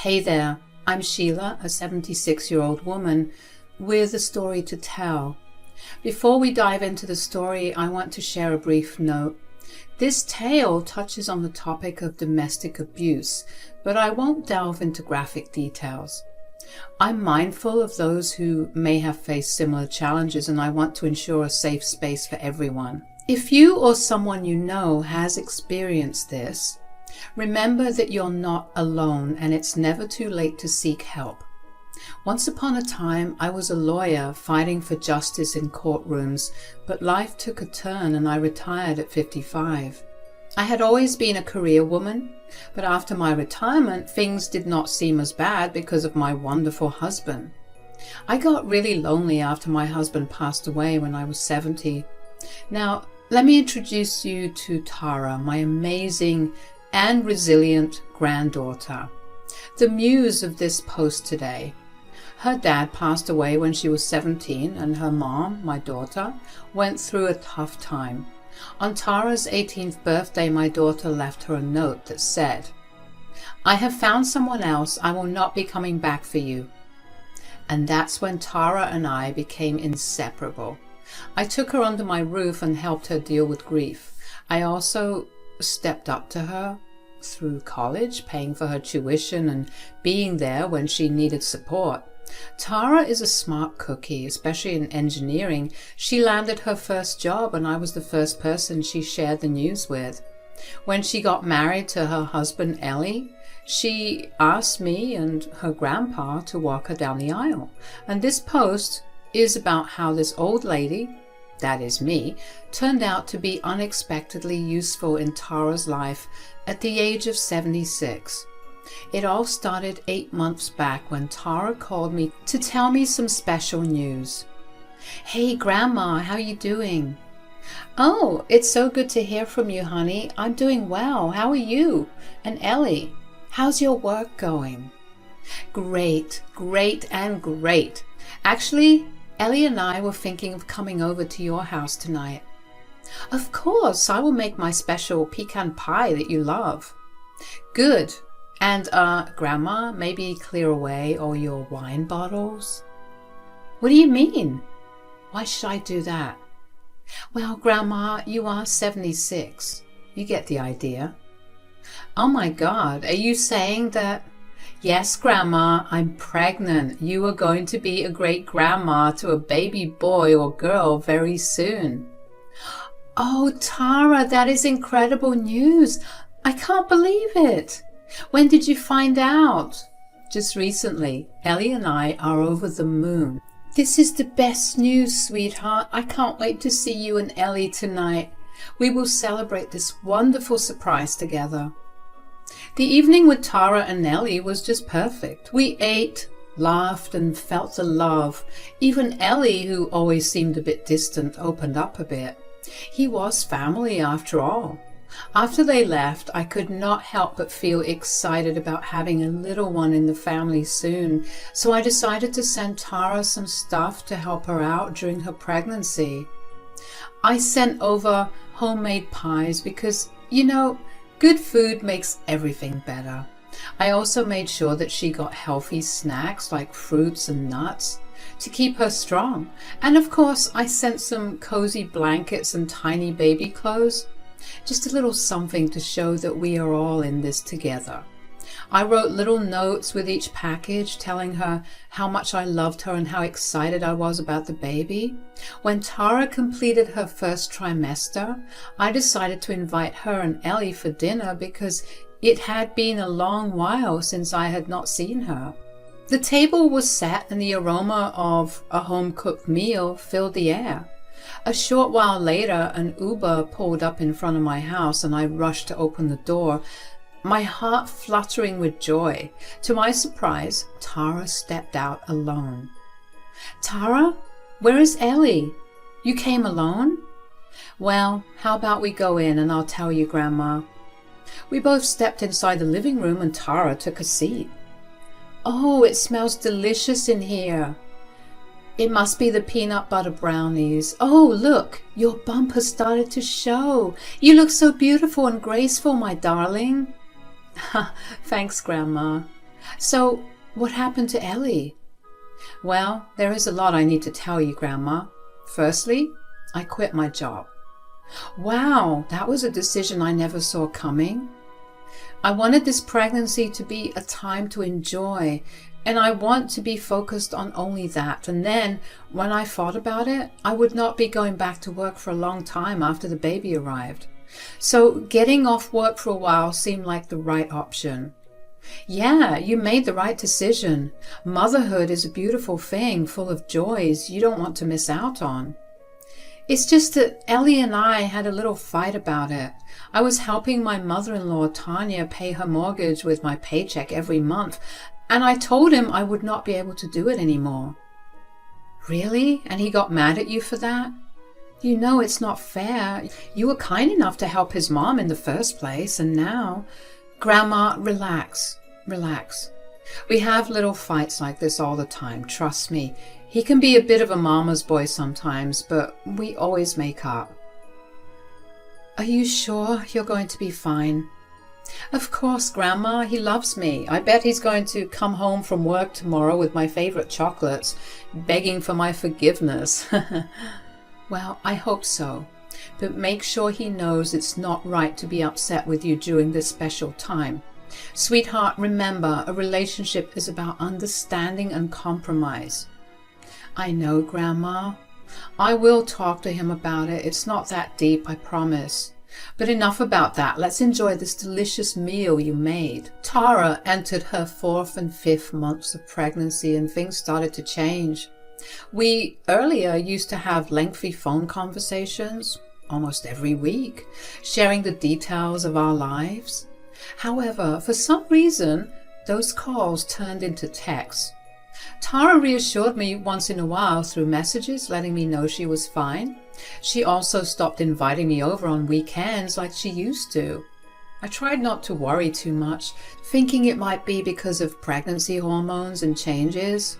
Hey there, I'm Sheila, a 76-year-old woman with a story to tell. Before we dive into the story, I want to share a brief note. This tale touches on the topic of domestic abuse, but I won't delve into graphic details. I'm mindful of those who may have faced similar challenges, and I want to ensure a safe space for everyone. If you or someone you know has experienced this, remember that you're not alone and it's never too late to seek help. Once upon a time, I was a lawyer fighting for justice in courtrooms, but life took a turn and I retired at 55. I had always been a career woman, but after my retirement, things did not seem as bad because of my wonderful husband. I got really lonely after my husband passed away when I was 70. Now, let me introduce you to Tara, my amazing and resilient granddaughter, the muse of this post today. Her dad passed away when she was 17, and her mom, my daughter, went through a tough time. On Tara's 18th birthday, my daughter left her a note that said, "I have found someone else. I will not be coming back for you." And that's when Tara and I became inseparable. I took her under my roof and helped her deal with grief. I also stepped up to her through college, paying for her tuition and being there when she needed support. Tara is a smart cookie, especially in engineering. She landed her first job and I was the first person she shared the news with. When she got married to her husband Ellie, she asked me and her grandpa to walk her down the aisle. And this post is about how this old lady, that is me, turned out to be unexpectedly useful in Tara's life at the age of 76. It all started 8 months back when Tara called me to tell me some special news. "Hey Grandma, how you doing?" "Oh, it's so good to hear from you, honey. I'm doing well. How are you? And Ellie, how's your work going?" "Great, great, and great. Actually, Ellie and I were thinking of coming over to your house tonight." "Of course, I will make my special pecan pie that you love." "Good. And, Grandma, maybe clear away all your wine bottles?" "What do you mean? Why should I do that?" "Well, Grandma, you are 76. You get the idea." "Oh my God, are you saying that?" "Yes, Grandma, I'm pregnant. You are going to be a great grandma to a baby boy or girl very soon." "Oh, Tara, that is incredible news. I can't believe it. When did you find out?" "Just recently. Ellie and I are over the moon." "This is the best news, sweetheart. I can't wait to see you and Ellie tonight. We will celebrate this wonderful surprise together." The evening with Tara and Ellie was just perfect. We ate, laughed, and felt the love. Even Ellie, who always seemed a bit distant, opened up a bit. He was family after all. After they left, I could not help but feel excited about having a little one in the family soon, so I decided to send Tara some stuff to help her out during her pregnancy. I sent over homemade pies because, good food makes everything better. I also made sure that she got healthy snacks like fruits and nuts to keep her strong. And of course, I sent some cozy blankets and tiny baby clothes. Just a little something to show that we are all in this together. I wrote little notes with each package telling her how much I loved her and how excited I was about the baby. When Tara completed her first trimester, I decided to invite her and Ellie for dinner because it had been a long while since I had not seen her. The table was set and the aroma of a home-cooked meal filled the air. A short while later, an Uber pulled up in front of my house and I rushed to open the door, my heart fluttering with joy. To my surprise, Tara stepped out alone. "Tara, where is Ellie? You came alone?" "Well, how about we go in and I'll tell you, Grandma." We both stepped inside the living room and Tara took a seat. "Oh, it smells delicious in here." "It must be the peanut butter brownies. Oh, look, your bump has started to show. You look so beautiful and graceful, my darling." "Thanks, Grandma." So, what happened to Ellie? Well, there is a lot I need to tell you, Grandma. Firstly, I quit my job. Wow, that was a decision I never saw coming. I wanted this pregnancy to be a time to enjoy, and I want to be focused on only that. And then, when I thought about it, I would not be going back to work for a long time after the baby arrived. So getting off work for a while seemed like the right option. Yeah, you made the right decision. Motherhood is a beautiful thing, full of joys you don't want to miss out on. It's just that Ellie and I had a little fight about it. I was helping my mother-in-law, Tanya, pay her mortgage with my paycheck every month, and I told him I would not be able to do it anymore. Really? And he got mad at you for that? You know it's not fair. You were kind enough to help his mom in the first place, and now... Grandma, relax. Relax. We have little fights like this all the time, trust me. He can be a bit of a mama's boy sometimes, but we always make up. Are you sure you're going to be fine? Of course, Grandma, he loves me. I bet he's going to come home from work tomorrow with my favorite chocolates, begging for my forgiveness. Well, I hope so. But make sure he knows it's not right to be upset with you during this special time. Sweetheart, remember, a relationship is about understanding and compromise. I know, Grandma. I will talk to him about it. It's not that deep, I promise. But enough about that. Let's enjoy this delicious meal you made. Tara entered her 4th and 5th months of pregnancy, and things started to change. We earlier used to have lengthy phone conversations, almost every week, sharing the details of our lives. However, for some reason, those calls turned into texts. Tara reassured me once in a while through messages, letting me know she was fine. She also stopped inviting me over on weekends like she used to. I tried not to worry too much, thinking it might be because of pregnancy hormones and changes.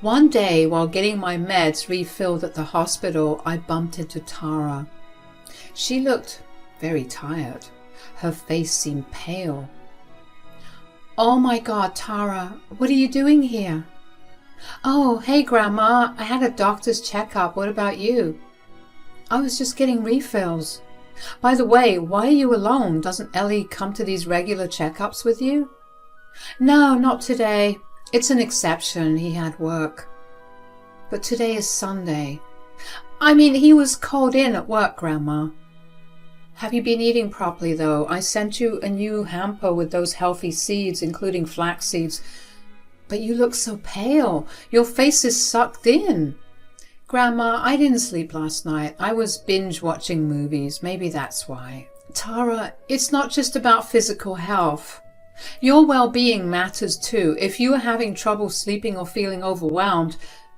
One day, while getting my meds refilled at the hospital, I bumped into Tara. She looked very tired. Her face seemed pale. Oh my God, Tara, what are you doing here? Oh, hey Grandma, I had a doctor's checkup. What about you? I was just getting refills. By the way, why are you alone? Doesn't Ellie come to these regular checkups with you? No, not today. It's an exception. He had work. But today is Sunday. I mean, he was called in at work, Grandma. Have you been eating properly, though? I sent you a new hamper with those healthy seeds, including flax seeds. But you look so pale. Your face is sucked in. Grandma, I didn't sleep last night. I was binge-watching movies. Maybe that's why. Tara, it's not just about physical health. Your well-being matters too. If you are having trouble sleeping or feeling overwhelmed,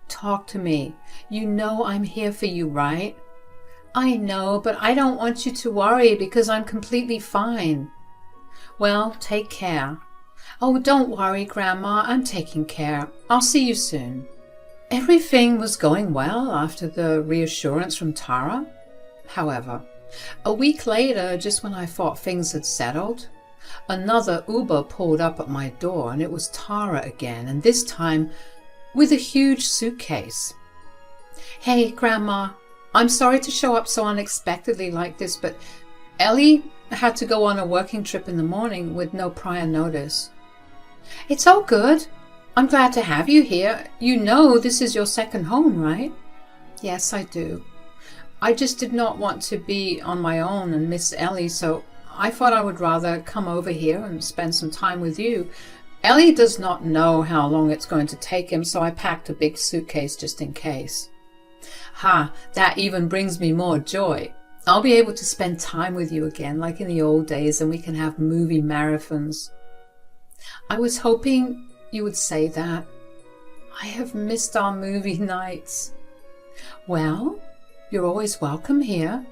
talk to me. You know I'm here for you, right? I know, but I don't want you to worry because I'm completely fine. Well, take care. Oh, don't worry, Grandma. I'm taking care. I'll see you soon. Everything was going well after the reassurance from Tara. However, a week later, just when I thought things had settled, another Uber pulled up at my door, and it was Tara again, and this time with a huge suitcase. Hey, Grandma, I'm sorry to show up so unexpectedly like this, but Ellie had to go on a working trip in the morning with no prior notice. It's all good. I'm glad to have you here. You know this is your second home, right? Yes, I do. I just did not want to be on my own and miss Ellie, so I thought I would rather come over here and spend some time with you. Ellie does not know how long it's going to take him, so I packed a big suitcase just in case. Ha, that even brings me more joy. I'll be able to spend time with you again, like in the old days, and we can have movie marathons. I was hoping you would say that. I have missed our movie nights. Well, you're always welcome here.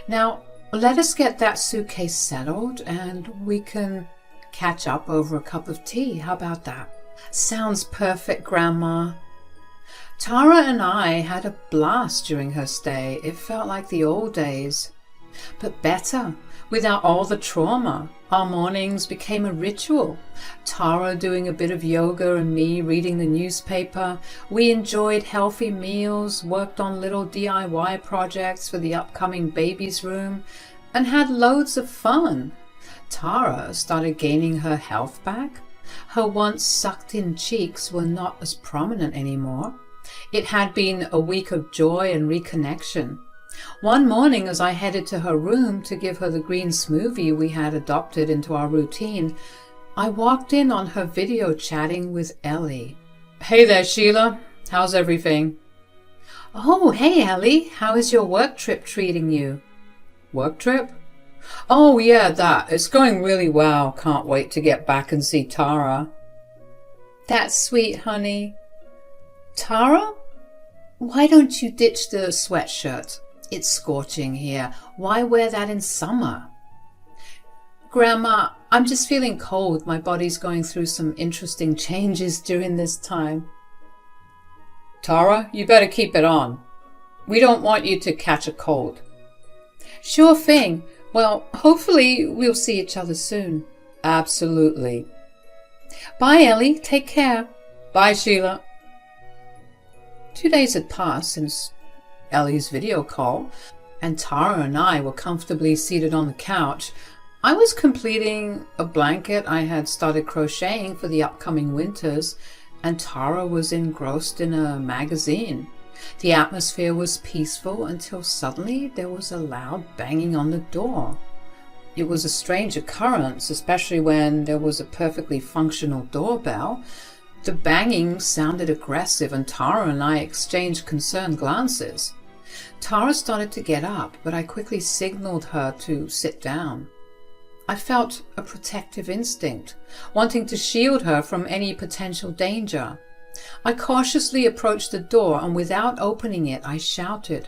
Now, let us get that suitcase settled and we can catch up over a cup of tea. How about that? Sounds perfect, Grandma. Tara and I had a blast during her stay. It felt like the old days. But better. Without all the trauma, our mornings became a ritual. Tara doing a bit of yoga and me reading the newspaper. We enjoyed healthy meals, worked on little DIY projects for the upcoming baby's room, and had loads of fun. Tara started gaining her health back. Her once sucked-in cheeks were not as prominent anymore. It had been a week of joy and reconnection. One morning, as I headed to her room to give her the green smoothie we had adopted into our routine, I walked in on her video chatting with Ellie. "Hey there, Sheila. How's everything?" "Oh, hey, Ellie. How is your work trip treating you?" "Work trip? Oh, yeah, that. It's going really well. Can't wait to get back and see Tara." "That's sweet, honey. Tara? Why don't you ditch the sweatshirt? It's scorching here. Why wear that in summer?" "Grandma, I'm just feeling cold. My body's going through some interesting changes during this time." "Tara, you better keep it on. We don't want you to catch a cold." "Sure thing. Well, hopefully we'll see each other soon." "Absolutely." "Bye, Ellie. Take care." "Bye, Sheila." 2 days had passed since Ellie's video call, and Tara and I were comfortably seated on the couch. I was completing a blanket I had started crocheting for the upcoming winters, and Tara was engrossed in a magazine. The atmosphere was peaceful until suddenly there was a loud banging on the door. It was a strange occurrence, especially when there was a perfectly functional doorbell. The banging sounded aggressive, and Tara and I exchanged concerned glances. Tara started to get up, but I quickly signaled her to sit down. I felt a protective instinct, wanting to shield her from any potential danger. I cautiously approached the door, and without opening it, I shouted,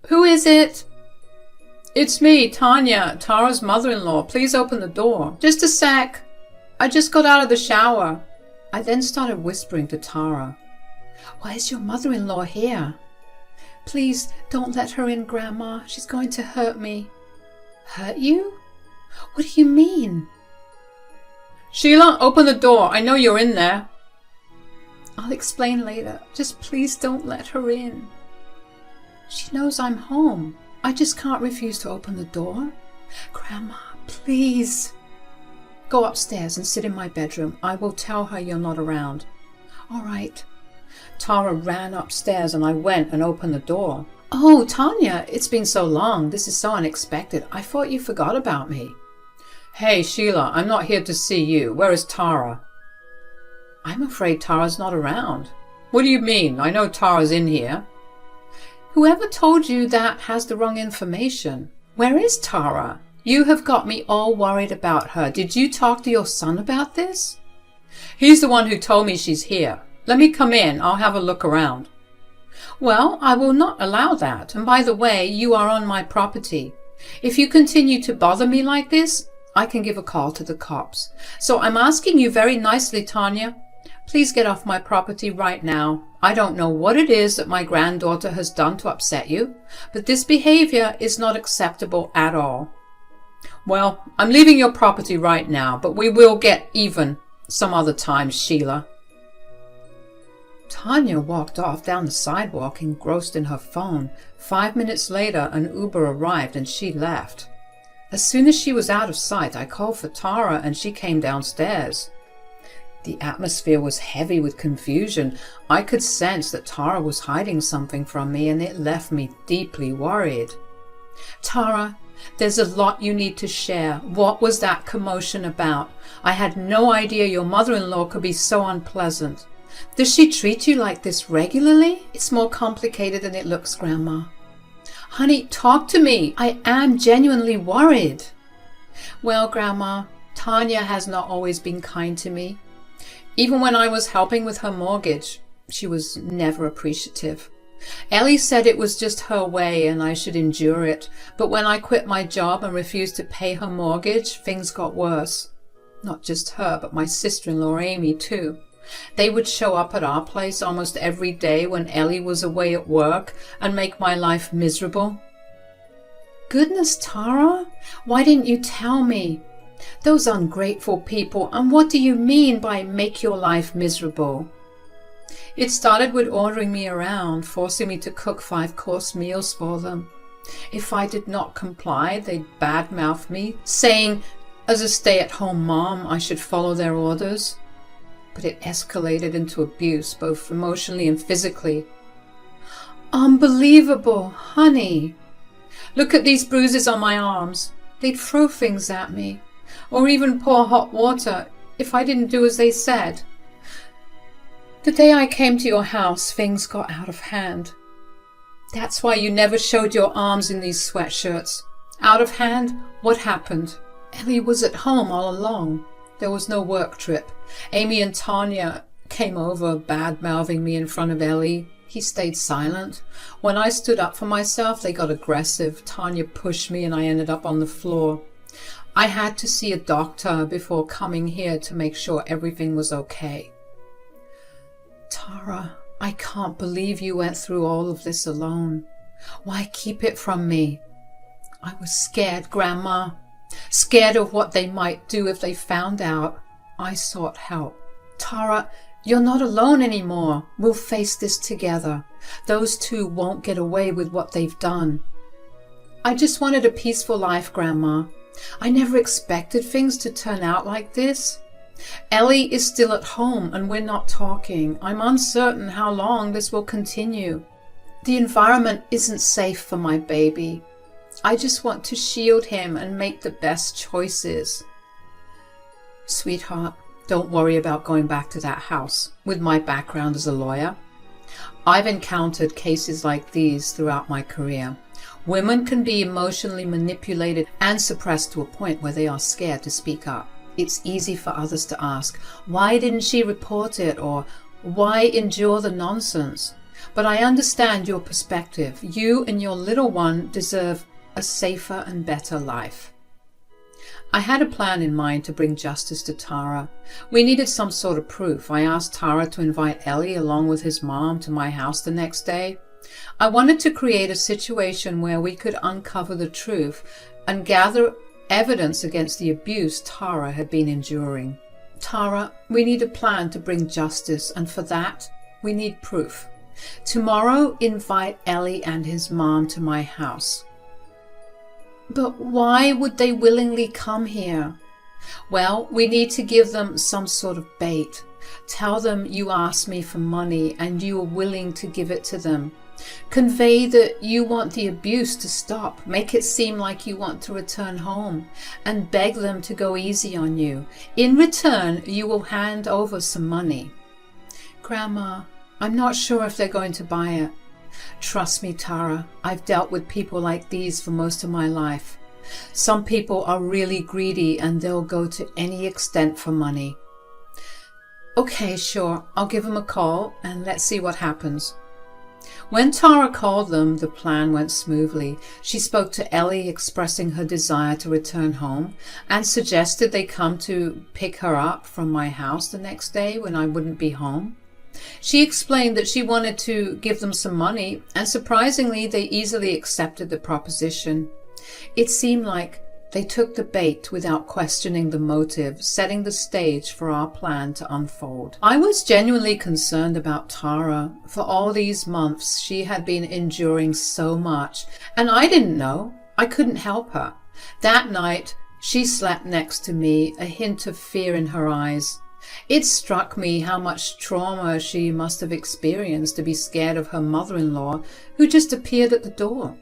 "Who is it?" "It's me, Tanya, Tara's mother-in-law. Please open the door." "Just a sec. I just got out of the shower." I then started whispering to Tara, "Why is your mother-in-law here?" "Please don't let her in, Grandma. She's going to hurt me." "Hurt you? What do you mean?" "Sheila, open the door. I know you're in there." "I'll explain later. Just please don't let her in." "She knows I'm home. I just can't refuse to open the door. Grandma, please." "Go upstairs and sit in my bedroom. I will tell her you're not around." "All right." Tara ran upstairs and I went and opened the door. "Oh, Tanya, it's been so long. This is so unexpected. I thought you forgot about me." "Hey, Sheila, I'm not here to see you. Where is Tara?" "I'm afraid Tara's not around." "What do you mean? I know Tara's in here." "Whoever told you that has the wrong information. Where is Tara? You have got me all worried about her. Did you talk to your son about this?" "He's the one who told me she's here. Let me come in. I'll have a look around." "Well, I will not allow that. And by the way, you are on my property. If you continue to bother me like this, I can give a call to the cops. So I'm asking you very nicely, Tanya, please get off my property right now. I don't know what it is that my granddaughter has done to upset you, but this behavior is not acceptable at all." "Well, I'm leaving your property right now, but we will get even some other time, Sheila." Tanya walked off down the sidewalk, engrossed in her phone. 5 minutes later, an Uber arrived and she left. As soon as she was out of sight, I called for Tara and she came downstairs. The atmosphere was heavy with confusion. I could sense that Tara was hiding something from me, and it left me deeply worried. "Tara, there's a lot you need to share. What was that commotion about? I had no idea your mother-in-law could be so unpleasant. Does she treat you like this regularly?" "It's more complicated than it looks, Grandma." "Honey, talk to me. I am genuinely worried." "Well, Grandma, Tanya has not always been kind to me. Even when I was helping with her mortgage, she was never appreciative. Ellie said it was just her way and I should endure it, but when I quit my job and refused to pay her mortgage, things got worse. Not just her, but my sister-in-law Amy too. They would show up at our place almost every day when Ellie was away at work and make my life miserable. Goodness, Tara, why didn't you tell me? Those ungrateful people, and what do you mean by make your life miserable? It started with ordering me around, forcing me to cook 5-course meals for them. If I did not comply, they'd badmouth me, saying, as a stay-at-home mom, I should follow their orders. But it escalated into abuse, both emotionally and physically. Unbelievable, honey. Look at these bruises on my arms. They'd throw things at me, or even pour hot water if I didn't do as they said. The day I came to your house, things got out of hand. That's why you never showed your arms in these sweatshirts. Out of hand? What happened? Ellie was at home all along. There was no work trip. Amy and Tanya came over, bad-mouthing me in front of Ellie. He stayed silent. When I stood up for myself, they got aggressive. Tanya pushed me and I ended up on the floor. I had to see a doctor before coming here to make sure everything was okay. Tara, I can't believe you went through all of this alone. Why keep it from me? I was scared, Grandma. Scared of what they might do if they found out. I sought help. Tara, you're not alone anymore. We'll face this together. Those two won't get away with what they've done. I just wanted a peaceful life, Grandma. I never expected things to turn out like this. Ellie is still at home and we're not talking. I'm uncertain how long this will continue. The environment isn't safe for my baby. I just want to shield him and make the best choices. Sweetheart, don't worry about going back to that house. With my background as a lawyer, I've encountered cases like these throughout my career. Women can be emotionally manipulated and suppressed to a point where they are scared to speak up. It's easy for others to ask, why didn't she report it? Or why endure the nonsense? But I understand your perspective. You and your little one deserve a safer and better life. I had a plan in mind to bring justice to Tara. We needed some sort of proof. I asked Tara to invite Ellie along with his mom to my house the next day. I wanted to create a situation where we could uncover the truth and gather evidence against the abuse Tara had been enduring. Tara, we need a plan to bring justice, and for that, we need proof. Tomorrow, invite Ellie and his mom to my house. But why would they willingly come here? Well, we need to give them some sort of bait. Tell them you asked me for money and you are willing to give it to them. Convey that you want the abuse to stop. Make it seem like you want to return home and beg them to go easy on you. In return, you will hand over some money. Grandma, I'm not sure if they're going to buy it. Trust me, Tara, I've dealt with people like these for most of my life. Some people are really greedy and they'll go to any extent for money. Okay, sure, I'll give them a call and let's see what happens. When Tara called them, the plan went smoothly. She spoke to Ellie, expressing her desire to return home, and suggested they come to pick her up from my house the next day when I wouldn't be home. She explained that she wanted to give them some money, and surprisingly, they easily accepted the proposition. It seemed like they took the bait without questioning the motive, setting the stage for our plan to unfold. I was genuinely concerned about Tara. For all these months, she had been enduring so much, and I didn't know. I couldn't help her. That night, she slept next to me, a hint of fear in her eyes. It struck me how much trauma she must have experienced to be scared of her mother-in-law, who just appeared at the door.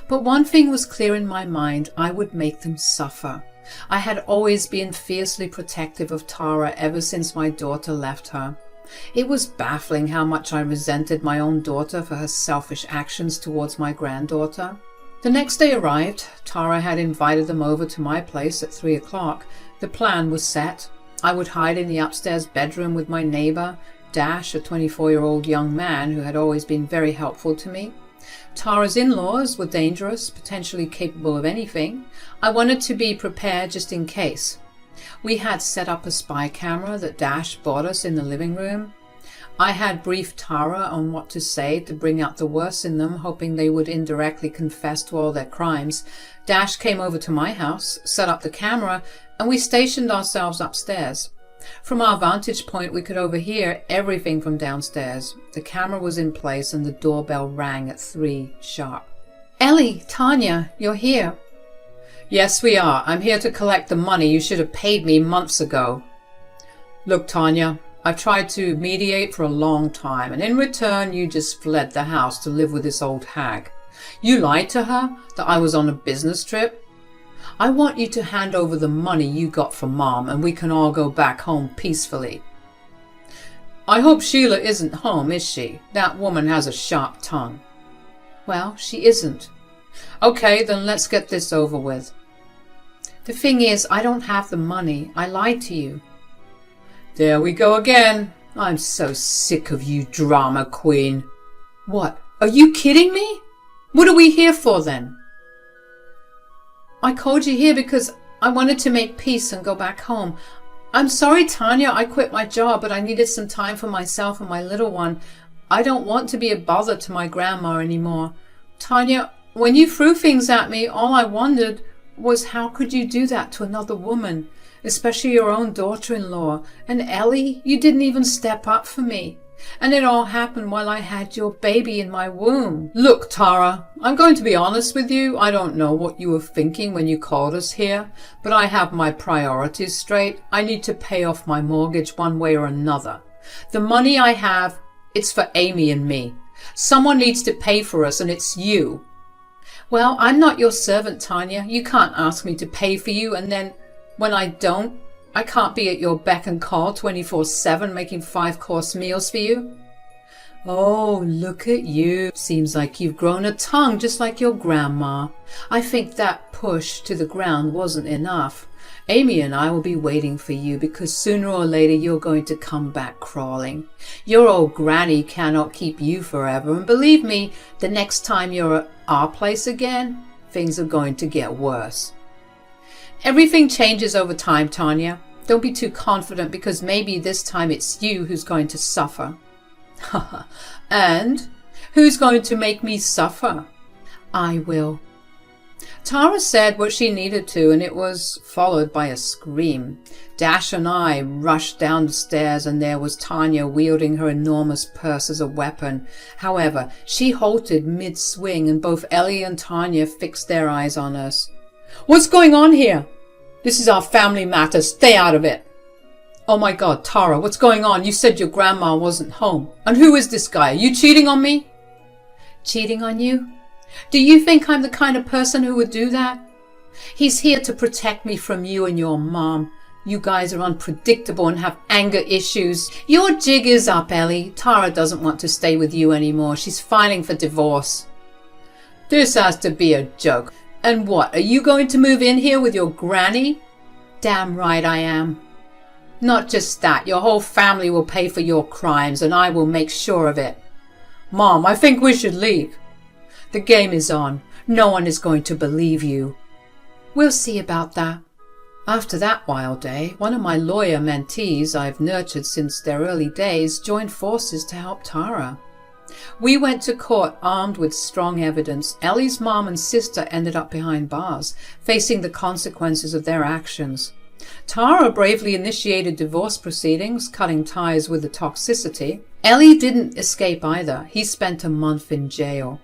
But one thing was clear in my mind: I would make them suffer. I had always been fiercely protective of Tara ever since my daughter left her. It was baffling how much I resented my own daughter for her selfish actions towards my granddaughter. The next day arrived. Tara had invited them over to my place at 3 o'clock. The plan was set. I would hide in the upstairs bedroom with my neighbor, Dash, a 24-year-old young man who had always been very helpful to me. Tara's in-laws were dangerous, potentially capable of anything. I wanted to be prepared just in case. We had set up a spy camera that Dash bought us in the living room. I had briefed Tara on what to say to bring out the worst in them, hoping they would indirectly confess to all their crimes. Dash came over to my house, set up the camera, and we stationed ourselves upstairs. From our vantage point, we could overhear everything from downstairs. The camera was in place and the doorbell rang at 3 sharp. Ellie, Tanya, you're here. Yes, we are. I'm here to collect the money you should have paid me months ago. Look, Tanya, I've tried to mediate for a long time, and in return you just fled the house to live with this old hag. You lied to her that I was on a business trip. I want you to hand over the money you got from Mom, and we can all go back home peacefully. I hope Sheila isn't home, is she? That woman has a sharp tongue. Well, she isn't. Okay, then let's get this over with. The thing is, I don't have the money. I lied to you. There we go again. I'm so sick of you, drama queen. What? Are you kidding me? What are we here for then? I called you here because I wanted to make peace and go back home. I'm sorry, Tanya, I quit my job, but I needed some time for myself and my little one. I don't want to be a bother to my grandma anymore. Tanya, when you threw things at me, all I wondered was how could you do that to another woman, especially your own daughter-in-law? And Ellie, you didn't even step up for me. And it all happened while I had your baby in my womb. Look, Tara, I'm going to be honest with you. I don't know what you were thinking when you called us here, but I have my priorities straight. I need to pay off my mortgage one way or another. The money I have, it's for Amy and me. Someone needs to pay for us, and it's you. Well, I'm not your servant, Tanya. You can't ask me to pay for you, and then when I don't, I can't be at your beck and call 24/7 making 5-course meals for you. Oh, look at you. Seems like you've grown a tongue just like your grandma. I think that push to the ground wasn't enough. Amy and I will be waiting for you because sooner or later you're going to come back crawling. Your old granny cannot keep you forever, and believe me, the next time you're at our place again, things are going to get worse. Everything changes over time, Tanya. Don't be too confident because maybe this time it's you who's going to suffer. And who's going to make me suffer? I will. Tara said what she needed to, and it was followed by a scream. Dash and I rushed down the stairs, and there was Tanya wielding her enormous purse as a weapon. However, she halted mid-swing, and both Ellie and Tanya fixed their eyes on us. What's going on here? This is our family matter. Stay out of it. Oh my God, Tara, what's going on? You said your grandma wasn't home. And who is this guy? Are you cheating on me? Cheating on you? Do you think I'm the kind of person who would do that? He's here to protect me from you and your mom. You guys are unpredictable and have anger issues. Your jig is up, Ellie. Tara doesn't want to stay with you anymore. She's filing for divorce. This has to be a joke. And what, are you going to move in here with your granny? Damn right I am. Not just that, your whole family will pay for your crimes, and I will make sure of it. Mom, I think we should leave. The game is on. No one is going to believe you. We'll see about that. After that wild day, one of my lawyer mentees I've nurtured since their early days joined forces to help Tara. We went to court armed with strong evidence. Ellie's mom and sister ended up behind bars, facing the consequences of their actions. Tara bravely initiated divorce proceedings, cutting ties with the toxicity. Ellie didn't escape either. He spent a month in jail.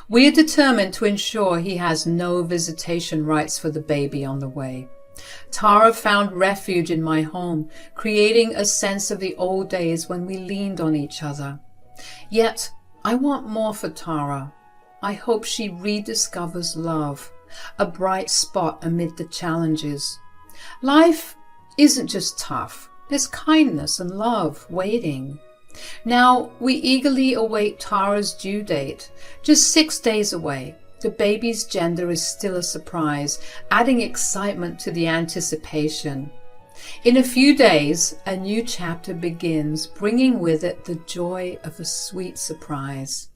We are determined to ensure he has no visitation rights for the baby on the way. Tara found refuge in my home, creating a sense of the old days when we leaned on each other. Yet, I want more for Tara. I hope she rediscovers love, a bright spot amid the challenges. Life isn't just tough. There's kindness and love waiting. Now, we eagerly await Tara's due date, just 6 days away. The baby's gender is still a surprise, adding excitement to the anticipation. In a few days, a new chapter begins, bringing with it the joy of a sweet surprise.